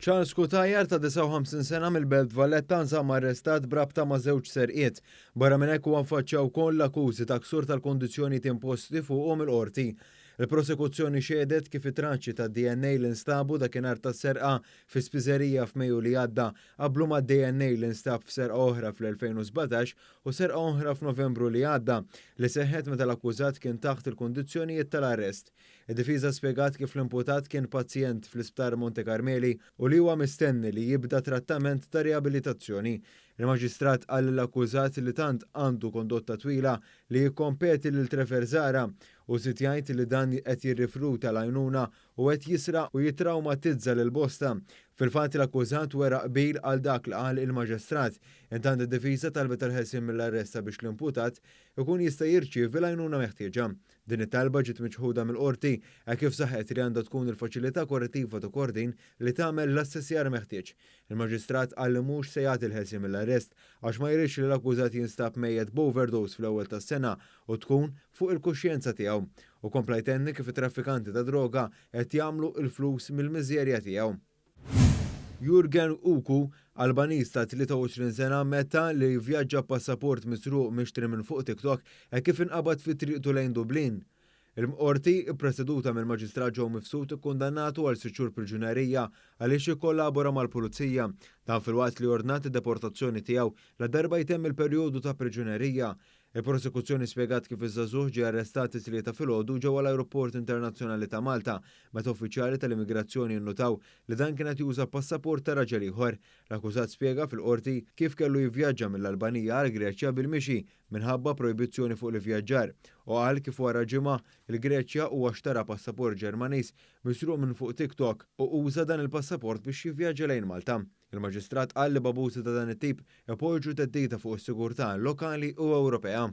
Charles Kutajer ta' 59 sena mill-Belt Valletta nsam arrestat brabta ma' żewġ serqiet. Barra minn hekk huwa mfaċċaw ukoll l-akkużi ta' ksur tal-kondizzjonijiet imposti fuqhom il-qorti. Il-prosekuzzjoni xedet kif it-traċċi ta' DNA li nstabu dakinhar tas-serqa fi spiżerija f'Mejju li għadda qablu ma' DNA li nstab f'serqa oħra fl-2017 u serqa oħra f'Novembru li għadda li seħħet meta l-akkużat kien taħt il-kundizzjonijiet tal-arrest. Id-difiża spjegat kif l-imputat kien pazjent fl-Isptar Monte Carmeli u li huwa mistenni li jibda trattament ta' riabilitazzjoni. Il-Maġistrat qal l-akkużat li tant għandu kondotta twila li jikkompeti lil Trefer Zara u sit jgħid li dan qed jirrifruta l-għajnuna u qed jisraq u jitraumatizza lil bosta. Fil-fatt l-akkużat wera qbil għal dak li qal il-Maġistrat, intant id-difiża talbet tal-ħelsien mill-arresta biex l-imputat ikun jista' jirċievi l-għajnuna meħtieġa. Din it-talba ġiet miċħuda mill-qorti hekk kif saħħet li għandha tkun il-faċilità korrettiva ta' Kordin li tagħmel l-assessjar meħtieġ. Il-Maġistrat qal li mhux se jagħti l-ħelsien mill-arrest għax ma jridx li l-akkużat jinstab mejjed b'overdose fl-ewwel tas-sena u tkun fuq il-kuxjenza tiegħu. U kompla jtenni kif it-traffikanti ta' droga qed jagħmlu l-flus mill-miżerja tiegħu. Jurgen Uku, Albaniż ta' 23 sena meta li vjaġġa passaport misruq mixtri minn fuq TikTok e kif inqabad fi triqtu lejn Dublin. Il-qorti ppreseduta mill-Maġistrat Joe Mifsud ikkundannatu għal 6 xhur priġunerija għaliex jikkollabora mal-pulizija dan filwaqt li ordnat id-deportazzjoni tiegħu la darba jtemm il-perjodu ta' priġunerija. Il-prosekuzzjoni spjegat kif iż-żagħżugħ ġie arrestat it-tlieta filgħodu ġewwa l-Ajruport Internazzjonali ta' Malta meta uffiċjali tal-immigrazzjoni nnutaw li dan kien qed juża passaport ta' raġel ieħor. L-akkużat spjega fil-qorti kif kellu jivvjaġġa mill-Albanija għal Greċja bil-mixi minħabba projbizzjoni fuq l-ivvjaġġar u qal kif wara ġimgħa il-Greċja huwa xtara passaport Ġermaniż misruq minn fuq TikTok u uża dan il-passaport biex jivvjaġġa lejn Malta. Il-Maġistrat qal li b'abużi ta' dan it-tip ipoġġu teddida fuq is-sigurtà lokali u Ewropea.